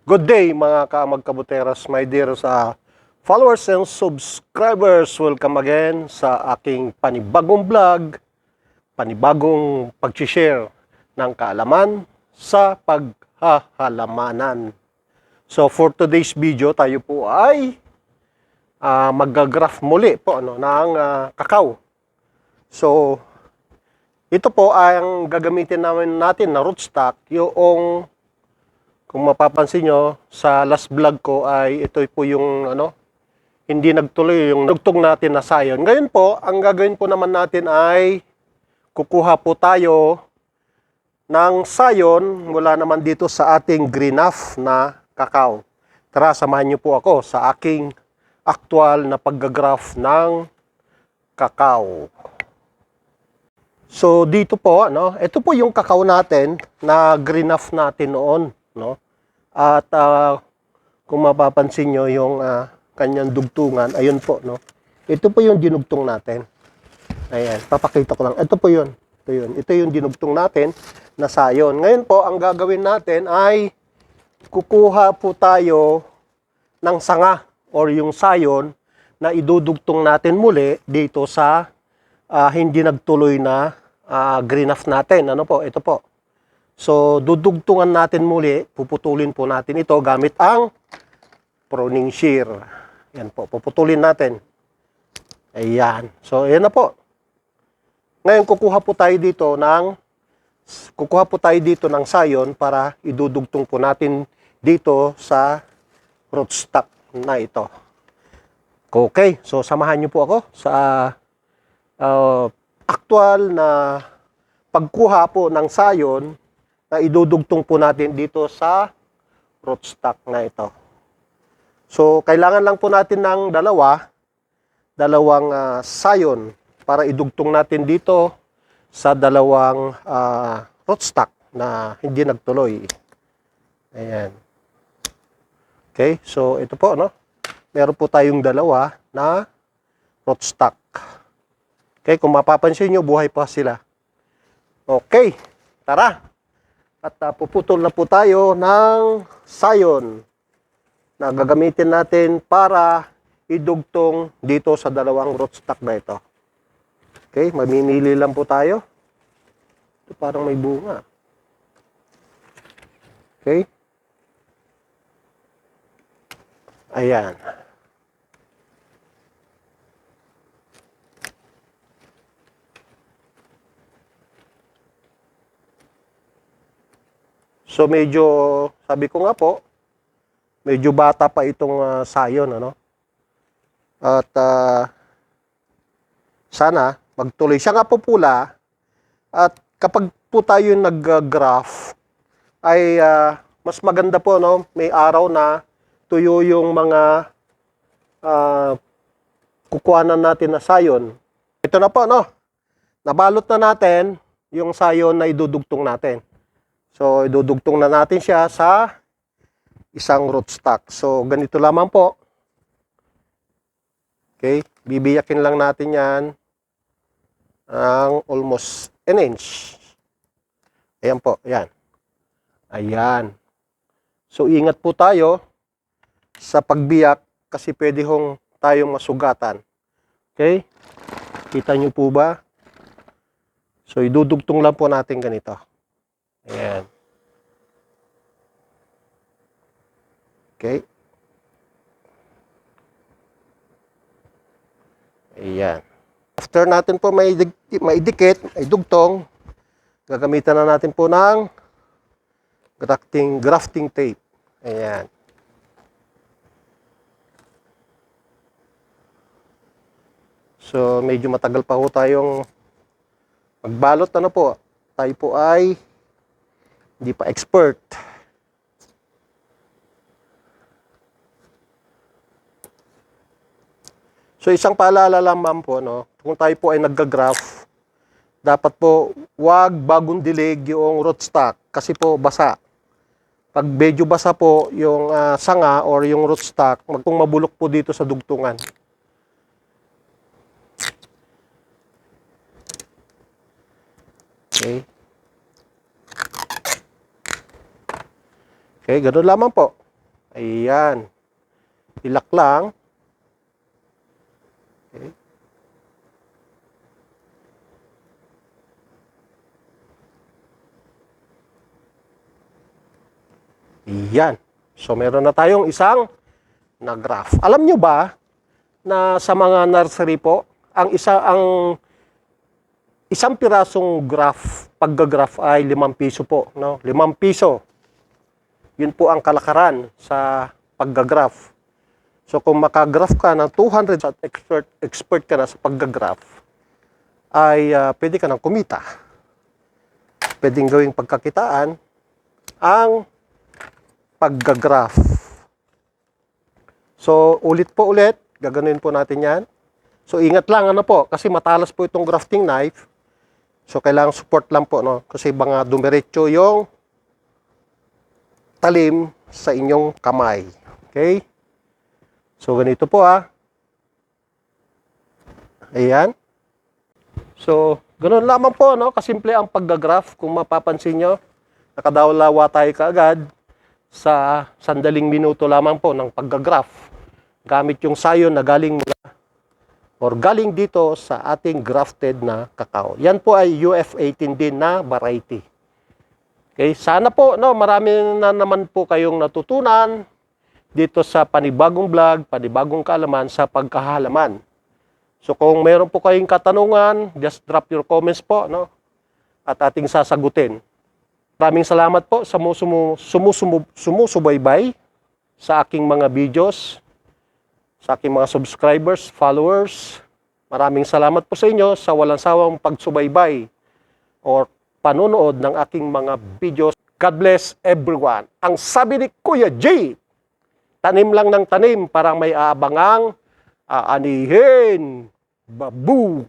Good day mga kamagkabuteras, my dear followers and subscribers. Welcome again sa aking panibagong vlog, panibagong pag-share ng kaalaman sa paghahalamanan. So for today's video, tayo po ay mag-graph muli po ng kakao. So ito po ang gagamitin natin na rootstock, yung kung mapapansin nyo, sa last vlog ko ay ito po yung hindi nagtuloy yung dugtong natin na sayon. Ngayon po, ang gagawin po naman natin ay kukuha po tayo ng sayon mula naman dito sa ating greenaf na kakao. Tara, samahan nyo po ako sa aking actual na paggagraph ng kakao. So dito po, ito po yung kakao natin na greenaf natin noon, At kung mapapansin nyo yung kanyang dugtungan, ayun po, Ito po yung dinugtong natin. Ayan, papakita ko lang. Ito po yun. Ito yun. Ito yung dinugtong natin na sayon. Ngayon po, ang gagawin natin ay kukuha po tayo ng sanga or yung sayon na idudugtong natin muli dito sa hindi nagtuloy na greenaf natin. Ano po? Ito po. So, dudugtungan natin muli, puputulin po natin ito gamit ang pruning shear. Yan po, puputulin natin. Ayan. So, ayan na po. Ngayon, kukuha po tayo dito ng sayon para idudugtong po natin dito sa rootstock na ito. Okay, so samahan niyo po ako sa actual na pagkuha po ng sayon na idudugtong po natin dito sa rootstock na ito. So, kailangan lang po natin ng dalawang sayon para idugtong natin dito sa dalawang rootstock na hindi nagtuloy. Ayan. Okay, so ito po, meron po tayong dalawa na rootstock. Okay, kung mapapansin nyo, buhay pa sila. Okay, tara. At puputol na po tayo ng sayon na gagamitin natin para idugtong dito sa dalawang rootstock na ito. Okay, mamimili lang po tayo. Ito parang may bunga. Okay. Ayan. So medyo, sabi ko nga po, medyo bata pa itong sayon, At sana magtuloy. Siya nga po pula, at kapag po tayo nag-graph, ay mas maganda po, may araw na tuyo yung mga kukuhanan natin na sayon. Ito na po, nabalot na natin yung sayon na idudugtong natin. So, idudugtong na natin siya sa isang rootstock. So, ganito lamang po. Okay, bibiyakin lang natin yan ang almost an inch. Ayan po, ayan. Ayan. So, ingat po tayo sa pagbiyak kasi pwede tayong masugatan. Okay? Kita nyo po ba? So, idudugtong lang po natin ganito. Ayan. Okay. Ayan. After natin po maidikit, idugtong, gagamitan na natin po ng grafting tape. Ayan. So, medyo matagal pa po tayong magbalot. Tayo po ay hindi pa expert. So, isang paalala lamang po, kung tayo po ay nag-graph, dapat po wag bagong dilig yung rootstock kasi po basa. Pag medyo basa po yung sanga or yung rootstock, kung mabulok po dito sa dugtungan. Okay. Okay, ganoon lamang po. Ayan. Ilak lang. Okay. Ayan. So, meron na tayong isang na graph. Alam nyo ba na sa mga nursery po, ang isang pirasong graph, pagga-graph ay 5 piso po, no? 5 piso. Yun po ang kalakaran sa pagga-graph. So kung makagraph ka ng 200 at expert ka na sa pagga-graph, ay pwede ka nang kumita. Pwedeng gawing pagkakitaan ang pagga-graph. So ulit po ulit, gaganuin po natin yan. So ingat lang ano po, kasi matalas po itong grafting knife. So kailangan support lang po, no? Kasi mga dumiretso yung talim sa inyong kamay. Okay? So ganito po Ayan. So ganoon lamang po, no? Kasimple ang pagga-graph. Kung mapapansin nyo, nakadalawa tayo kaagad sa sandaling minuto lamang po ng pagga-graph. Gamit yung sayon na galing dito sa ating grafted na kakao. Yan po ay UF18 din na variety. Okay, sana po marami na naman po kayong natutunan dito sa panibagong vlog, panibagong kaalaman sa pagkahalaman. So kung meron po kayong katanungan, just drop your comments po, at ating sasagutin. Maraming salamat po sa sumusubaybay sa aking mga videos, sa aking mga subscribers, followers. Maraming salamat po sa inyo sa walang sawang pagsubaybay or panonood ng aking mga videos. God bless everyone. Ang sabi ni Kuya J, tanim lang ng tanim, parang may aabangang aanihin. Babu!